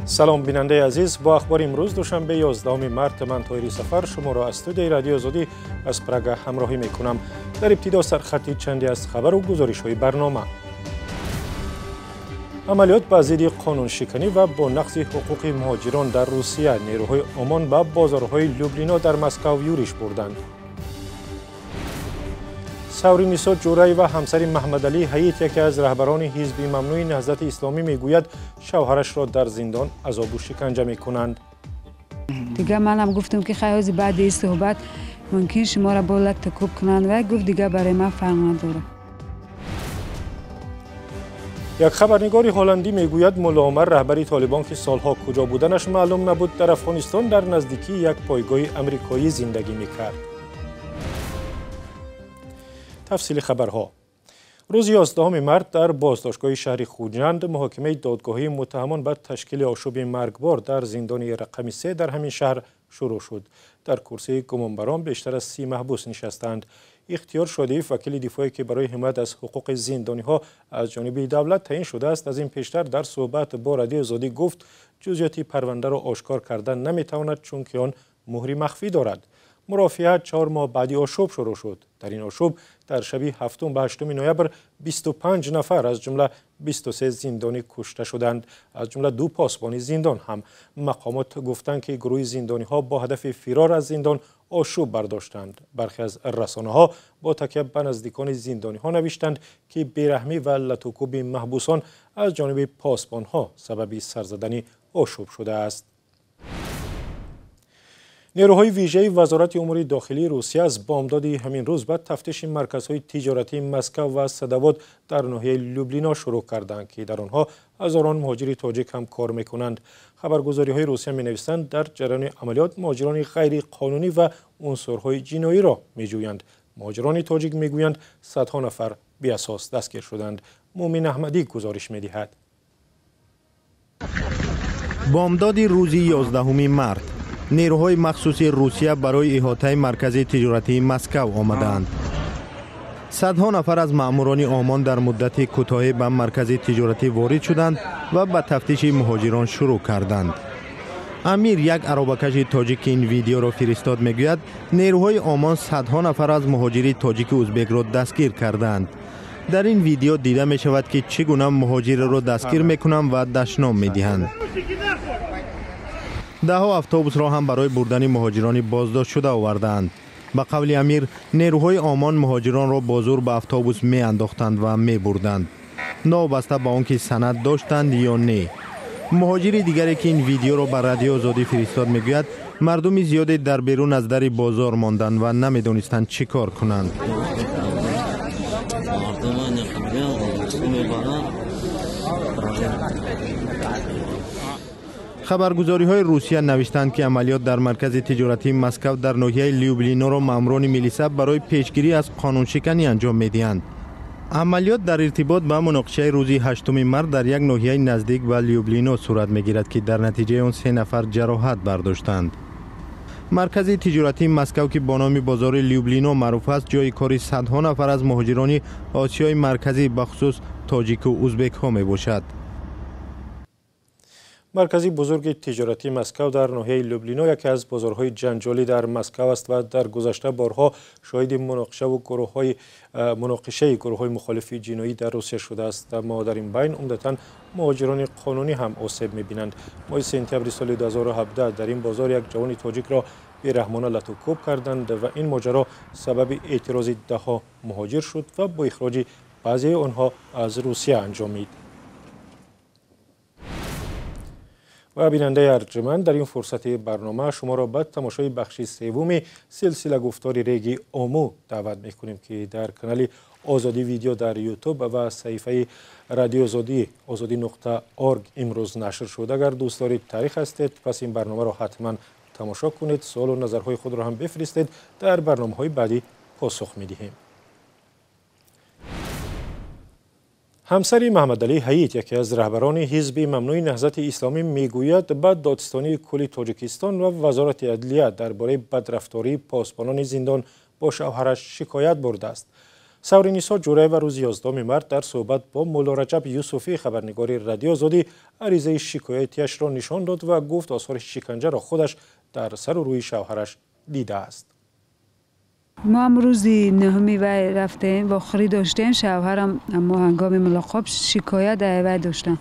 سلام بیننده عزیز، با اخبار امروز دوشنبه 11 مارس من طاهری سفر شما را از استودیوی رادیو آزادی از پراگ همراهی می کنم. در ابتدا سرخط چندی از خبر و گزارش های برنامه. عملیات به ضد قانون شکنی و با نقض حقوق مهاجران در روسیه، نیروهای عمان به بازارهای لوبلینا در مسکو یورش بردند. سوری نیسا جورایی و همسر محمد علی حییت، یکی از رهبران حزب ممنوع نهضت اسلامی، میگوید شوهرش را در زندان عذاب و شکنجه میکنند. دیگه منم گفتم که خیلی بعد این صحبت ممکن شما را با لک تکوب کنند و گفت دیگه برای من فرق نداره. یک خبرنگار هلندی میگوید ملا عمر رهبری طالبان که سالها کجا بودنش معلوم نبود در افغانستان در نزدیکی یک پایگاه امریکایی زندگی میکرد. تفصیل خبرها. روز 11 مارس در بازداشتگاه شهر خوجند محاکمه دادگاهی متهمان به تشکیل آشوب مرگبار در زندان رقم 3 در همین شهر شروع شد. در کرسی گمانبران بیشتر از 30 محبوس نشستند. اختیار شادیف، وکیل دفاعی که برای حمایت از حقوق زندانی‌ها از جانب دولت تعیین شده است، از این پیشتر در صحبت با رادیو آزادی گفت جزئیات پرونده را آشکار کردن نمیتواند چون که آن مهری مخفی دارد. مرافعه 4 ماه بعدی آشوب شروع شد. در این آشوب در شب 7 و 8 نوامبر 25 نفر از جمله 23 زندانی کشته شدند، از جمله 2 پاسبان زندان هم. مقامات گفتند که گروه زندانی ها با هدف فرار از زندان آشوب برداشتند. برخی از رسانه ها با تکیه به نزدیکان زندانی ها نوشتند که بیرحمی و لطوکوب محبوسان از جانب پاسبان ها سبب سرزدن آشوب شده است. نیروهای ویژه وزارت امور داخلی روسیه از بامداد همین روز بعد تفتیش مرکزهای تجارتی مسکو و صدوات در ناحیه لوبلینا شروع کردند که در آنها هزاران مهاجر تاجیک هم کار میکنند. خبرگزاری‌های روسیه می‌نویسند در جریان عملیات مهاجران غیر قانونی و عنصرهای جنایی را می‌جویند. مهاجران تاجیک میگویند صدها نفر بی اساس دستگیر شدند. مومن احمدی گزارش می‌دهد. بامداد روز 11 مارس نیروهای مخصوصی روسیه برای احاطه مرکز تجارتی مسکو آمدند. صدها نفر از ماموران عمان در مدت کوتاهی به مرکز تجارتی وارد شدند و به تفتیش مهاجران شروع کردند. امیر، یک عربکش تاجیک این ویدیو را فرستاد، میگوید نیروهای عمان صدها نفر از مهاجری تاجیک ازبک را دستگیر کردند. در این ویدیو دیده می شود که چگونه مهاجر را دستگیر میکنند و دشنام میدهند. دهها اتوبوس را هم برای بردن مهاجران بازداشت شده آوردند. به قول امیر، نیروهای عمان مهاجران را با زور به اتوبوس می انداختند و می بردند، نابسته به آنکه سند داشتند یا نه. مهاجر دیگری که این ویدیو را به رادیو آزادی فرستاد میگوید مردم زیادی در بیرون از در بازار ماندند و نمیدانستند چی کار کنند. خبرگزاری‌های روسیه نوشتند که عملیات در مرکز تجارتی مسکو در ناحیه لیوبلینا را ماموران میلیسا برای پیشگیری از قانون شکنی انجام می‌دهند. عملیات در ارتباط با مناقشه روز 8 مارس در یک ناحیه نزدیک به لیوبلینا صورت می‌گیرد که در نتیجه آن 3 نفر جراحت برداشتند. مرکز تجارتی مسکو که با نام بازار لیوبلینا معروف است، جای کاری صدها نفر از مهاجران آسیای مرکزی به خصوص تاجیک و ازبک ها میباشد. مرکز بزرگ تجارتی مسکو در ناحیه لوبلینا یکی از بازارهای جنجالی در مسکو است و در گذشته بارها شاهد مناقشه گروه‌های مخالف جنایی در روسیه شده است، اما در این بین عمدتاً مهاجران قانونی هم آسیب می‌بینند. ماه سپتامبر سال 2017 در این بازار یک جوان تاجیک را بیرحمانه لطوکوب کردند و این ماجرا سبب اعتراض ده‌ها مهاجر شد و با اخراج بعضی آنها از روسیه انجامید. و بیننده ارجمند، در این فرصت برنامه شما را به تماشای بخش سوم سلسله گفتار ریگ آمو دعوت میکنیم که در کانال آزادی ویدیو در یوتیوب و صفحه رادیو آزادی.org امروز نشر شد. اگر دوست دارید تاریخ هستید پس این برنامه را حتما تماشا کنید. سوال و نظرهای خود را هم بفرستید، در برنامه‌های بعدی پاسخ میدهیم. همسر محمد علی حییت، یکی از رهبران حزب ممنوع نهضت اسلامی، میگوید به دادستانی کل تاجیکستان و وزارت عدلیه درباره بدرفتاری پاسبانان زندان با شوهرش شکایت برده است. سورینیسا جورای و روز 11 مارت در صحبت با مولا رجب یوسفی خبرنگار رادیو آزادی عریضه شکایتیش را نشان داد و گفت آثار شکنجه را خودش در سر و روی شوهرش دیده است. ما هم روزی 9 وی رفتیم و خرید داشتیم. شوهرم اما هنگام ملاقات شکایت در وی داشتن.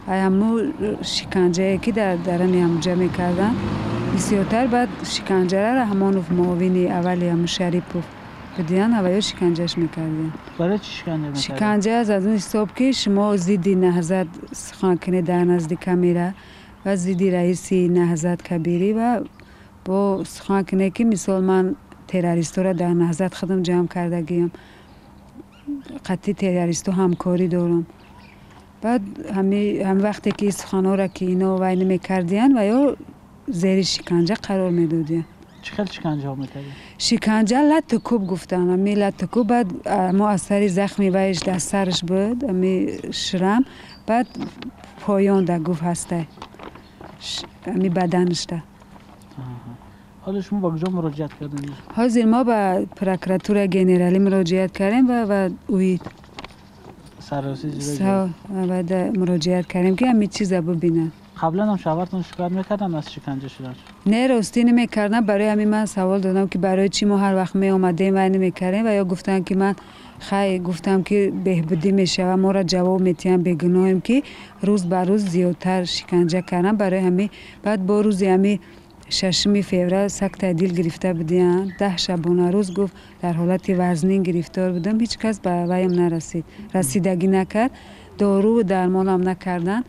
همو شکنجه که در همونجا میکردن بسیارتر. بعد شکنجه را همان معاونی اولی هم شریف بدیان هوایی شکنجهش میکردن. برای چی شکنجه میکردن؟ شکنجه از اون حساب که شما زیدی نهضت سخن کنه در نزدیک میره و زیدی رئیسی نهضت کبیری و با سخن کنه که مثال من تروریستو را در نهضت خودم جمع کرده گیم، قطعی تروریستو همکاری دارم. بعد هم وقتی که سخنها را که اینا وی نمیکردین و یا زیر شکنجه قرار میدادین. چه خیلی شکنجه ها میکردین؟ شکنجه لطکوب گفتن. امی لطکوب بعد ما اثری زخمی ویش در سرش بود، امی شرم، بعد پایان در گفت هسته امی بدنش ده. حالا شما با کجا مراجعت کردین؟ حاضر ما به پروکراتور گنرالی مراجعت کردیم و اوید سررسی بعد مراجعت کردیم که همین چیزا ببینن. قبلا هم شوهرتون شکایت میکردن از شکنجه شدن؟ نه راستی نمیکردن. برای همین من سوال دادم که برای چی ما هر وقت می اومدیم و نمیکردیم و یا گفتن که من گفتم که بهبودی میشه و ما را جواب میتیم بگنایم که روز به روز زیادتر شکنجه کردن. برای همین بعد با روز همین 6 فوریه سکته دل گرفته بودیم. 10 شبانه روز گفت در حالت وزنین گرفتار بودم. هیچ کس به ویم نرسید، رسیدگی نکرد، دارو و درمان هم نکردن.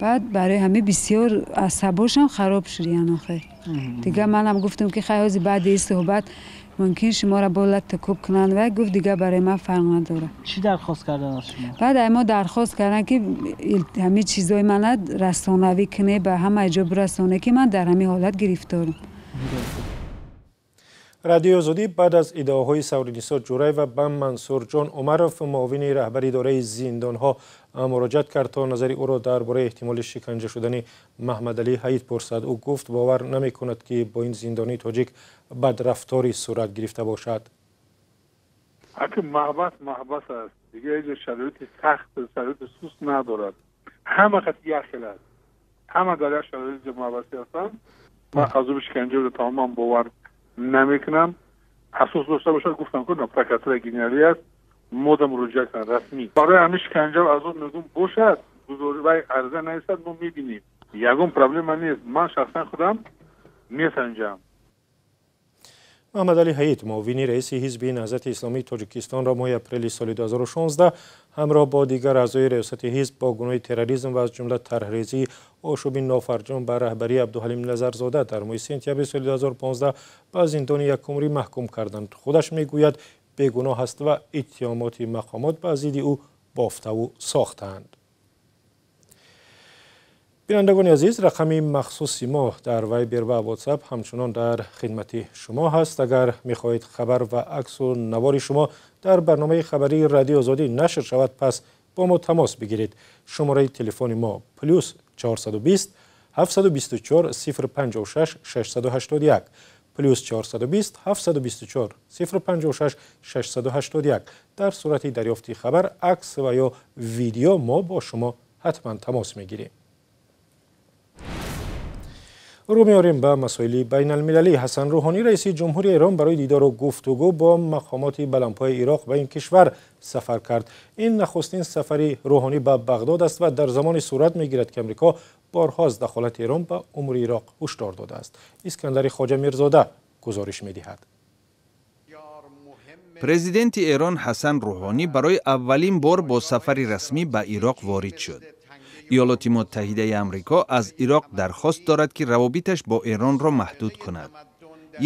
بعد برای همه بسیار عصباشم خراب شدین آخه. دیگه منم گفتم که خیلی بعد این صحبت ممکن شما را با لطکوب کنند و گفت دیگه برای من فرق نداره. چی درخواست کردن از شما؟ بعد ما درخواست کردن که همه چیزای من رسانوی کنه به همه جا برسانه که من در همین حالت گرفتارم. رادیو آزادی بعد از ادعاهای سورینیسا جورای و بم منصور جان عمروف معاون رهبر اداره زندانها مراجعت کرد تا نظر او را درباره احتمال شکنجه شدن محمد علی حیید پرسد. او گفت باور نمی کند که با این زندانی تاجیک بدرفتاری صورت گرفته باشد. اگه محبس است دیگه اینجا شرایط سخت، شرایط سوس ندارد. همه خط یخل است، همه در یک شرایط محبسی هستن. من از او شکنجه رو تمام باور نمیکنم. اساس داشته باشد گفتم که پروکراتور گنرالی است، مودم مراجعه کن رسمی برای همین شکنجه از اون میگم باشد گزارش و عرضه نیست. ما میبینیم یگون پرابلم نیست. من شخصا خودم میسنجم. محمد علی حیید معاون رئیس حزب نهضت اسلامی تاجیکستان را ماه اپریل سال 2016 همراه با دیگر اعضای ریاست حزب با گناه تروریسم و از جمله طرحریزی آشوب نافرجام به رهبری عبدالحلیم نظرزاده در ماه سپتامبر سال 2015 به زندان یکمری محکوم کردند. خودش میگوید بیگناه است و اتهامات مقامات به ضد او بافته و ساختند. بینندگان عزیز، رقم مخصوصی ما در وایبر و واتساپ همچنان در خدمت شما هست. اگر میخواهید خبر و عکس و نوار شما در برنامه خبری رادیو آزادی نشر شود پس با ما تماس بگیرید. شماره تلفن ما +420 724 056 681 +420 724 056 681. در صورت دریافت خبر، عکس و یا ویدیو ما با شما حتما تماس میگیریم. رو میاریم به مسائل بین المللی. حسن روحانی رئیس جمهوری ایران برای دیدار و گفتگو با مقامات بلندپای عراق به این کشور سفر کرد. این نخستین سفری روحانی به بغداد است و در زمان صورت میگیرد که امریکا بارها از دخالت ایران به امور عراق هشدار داده است. اسکندر خواجه میرزاده گزارش میدهد. پرزیدنت ایران حسن روحانی برای اولین بار با سفری رسمی به عراق وارد شد. ایالات متحده آمریکا از عراق درخواست دارد که روابطش با ایران را محدود کند.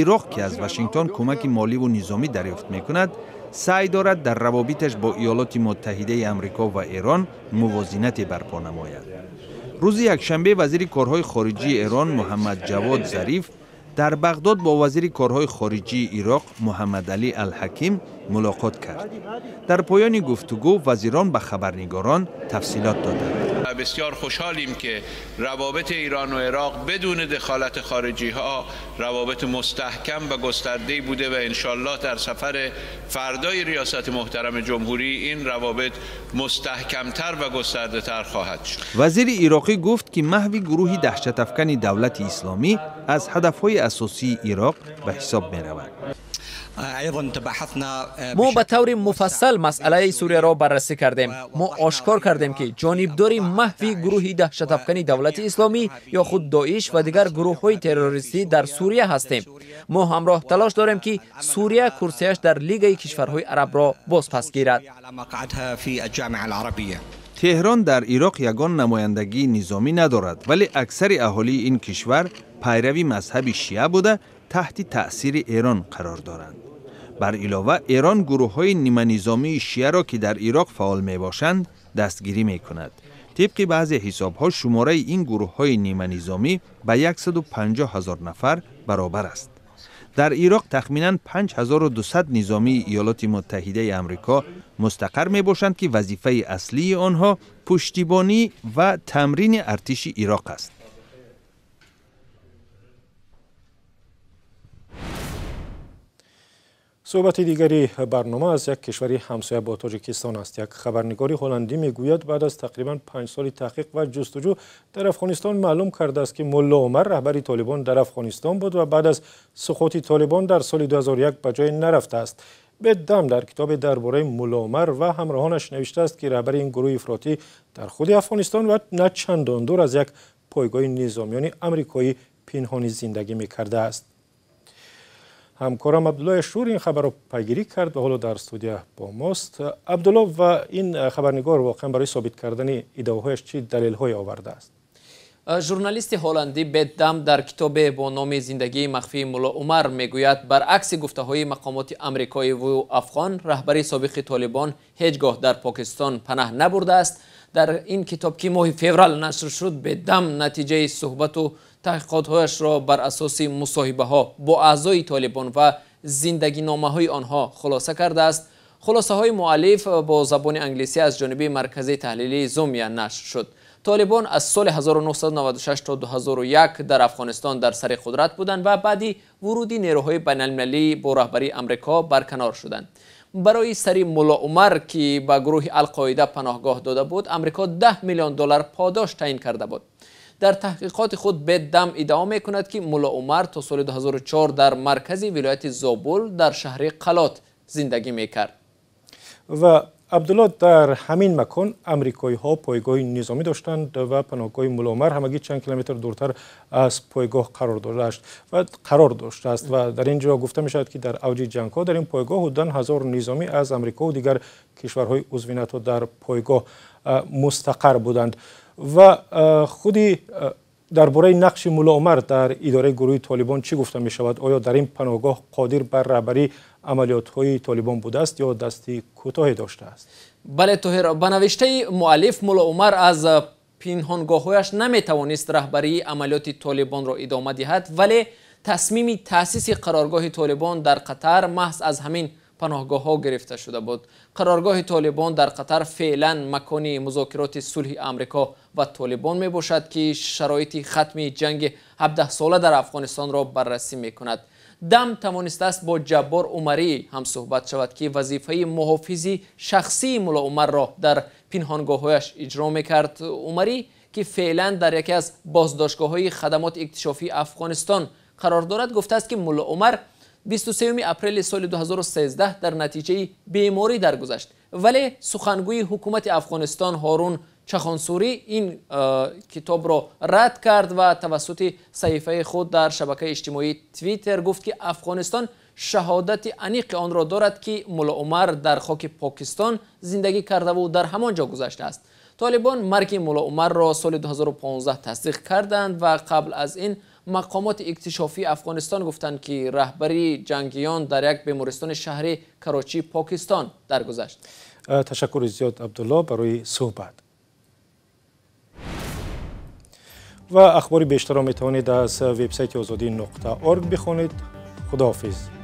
عراق که از واشنگتن کمک مالی و نظامی دریافت می کند، سعی دارد در روابطش با ایالات متحده آمریکا و ایران موازنت برپا نماید. روز یکشنبه وزیر کارهای خارجی ایران محمد جواد ظریف در بغداد با وزیر کارهای خارجی عراق محمد علی الحکیم ملاقات کرد. در پایان گفتگو وزیران به خبرنگاران تفصیلات دادند. و بسیار خوشحالیم که روابط ایران و عراق بدون دخالت خارجی ها روابط مستحکم و گسترده‌ای بوده و انشالله در سفر فردای ریاست محترم جمهوری این روابط مستحکمتر و گسترده‌تر خواهد شد. وزیر عراقی گفت که محو گروهی دهشت افکن دولت اسلامی از هدفهای اساسی عراق به حساب می رود. ما به طور مفصل مسئله سوریه را بررسی کردیم. ما آشکار کردیم که جانبدار محو گروهی دهشت افکن دولت اسلامی یا خود داعش و دیگر گروه‌های تروریستی در سوریه هستیم. ما همراه تلاش داریم که سوریه کرسیش در لیگ کشورهای عرب را بازپس گیرد. تهران در عراق یگان نمایندگی نظامی ندارد، ولی اکثر اهالی این کشور پیروی مذهب شیعه بوده تحت تأثیر ایران قرار دارند. بر علاوه ایران گروه‌های نیمه نظامی شیعه را که در عراق فعال می باشند دستگیری می کند. طبق بعضی حساب‌ها شماره این گروه‌های نیمه نظامی به 150,000 نفر برابر است. در عراق تخمیناً 5200 نظامی ایالات متحده آمریکا مستقر می باشند که وظیفه اصلی آنها پشتیبانی و تمرین ارتش عراق است. صحبت دیگری برنامه از یک کشوری همسایه با تاجیکستان است. یک خبرنگاری هلندی میگوید بعد از تقریباً 5 سال تحقیق و جستجو در افغانستان معلوم کرده است که ملا عمر رهبری طالبان در افغانستان بود و بعد از سقوط طالبان در سال 2001 به جای نرفته است. بدم در کتاب درباره ملا عمر و همراهانش نوشته است که رهبر این گروه افراطی در خود افغانستان و نه چندان دور از یک پایگاه نظامیان آمریکایی پنهانی زندگی می‌کرده است. همکارم عبدالله شور این خبر را پیگیری کرد و حالا در استودیو با ماست. عبدالله، و این خبرنگار واقعا برای ثابت کردن ادعاهایش چه دلیل‌های آورده است؟ ژورنالیست هلندی بدم در کتاب با نام زندگی مخفی ملا عمر میگوید برعکس گفته‌های مقامات آمریکایی و افغان، رهبری سابق طالبان هیچگاه در پاکستان پناه نبرده است. در این کتاب که ماه فوریه نشر شد، بدم نتیجه صحبت و تحقیقات‌هایش را بر اساس مصاحبه‌ها با اعضای طالبان و زندگی نامه‌های آنها خلاصه کرده است. خلاصه‌های مؤلف با زبان انگلیسی از جانب مرکز تحلیلی زومیا نشر شد. طالبان از سال 1996 تا 2001 در افغانستان در سر قدرت بودند و بعدی ورودی نیروهای بین‌المللی با رهبری آمریکا برکنار شدند. برای سری ملا عمر که به گروه القاعده پناهگاه داده بود، آمریکا 10 میلیون دلار پاداش تعیین کرده بود. در تحقیقات خود بدم ادعا می‌کند که ملا عمر تا سال 2004 در مرکز ولایت زابل در شهر قلات زندگی می‌کرد. و عبدالله، در همین مکان آمریکایی‌ها پایگاه نظامی داشتند و پناهگاه ملا عمر همگی چند کیلومتر دورتر از پایگاه قرار داشته است و در اینجا گفته می‌شود که در اوج جنگ‌ها در این پایگاه حدوداً 1000 نظامی از آمریکا و دیگر کشورهای عضو ناتو در پایگاه مستقر بودند. و خودی درباره نقش ملا عمر در اداره گروه طالبان چی گفته می شود؟ آیا در این پناهگاه قادر بر رهبری عملیات‌های طالبان بوده است یا دستی کوتاهی داشته است؟ بله طاهر، به نوشته مؤلف ملا عمر از پنهانگاه‌هایش نمی‌توانست رهبری عملیات طالبان را ادامه دهد، ولی تصمیم تأسیس قرارگاه طالبان در قطر محض از همین پناهگاه‌ها گرفته شده بود. قرارگاه طالبان در قطر فعلا مکان مذاکرات صلح آمریکا و طالبان می باشد که شرایط ختم جنگ 17 ساله در افغانستان را بررسی می کند. دم توانسته است با جبار عمری هم صحبت شود که وظیفه محافظی شخصی ملا عمر را در پنهانگاه‌هایش اجرا می کرد. عمری که فعلا در یکی از بازداشتگاه‌های خدمات اکتشافی افغانستان قرار دارد گفته است که ملا عمر 23 اپریل سال 2013 در نتیجه بیماری درگذشت، ولی سخنگوی حکومت افغانستان هارون چخانسوری این کتاب را رد کرد و توسط صحیفه خود در شبکه اجتماعی توییتر گفت که افغانستان شهادت انیق آن را دارد که ملا عمر در خاک پاکستان زندگی کرده و در همانجا گذشته است. طالبان مرگ ملا عمر را سال 2015 تصدیق کردند و قبل از این مقامات اکتشافی افغانستان گفتند که رهبری جنگیان در یک بیمارستان شهری کراچی پاکستان درگذشت. تشکر زیاد عبدالله برای صحبت. و اخباری بیشتر را میتوانید از وبسایت azadi.org بخوانید. خداحافظ.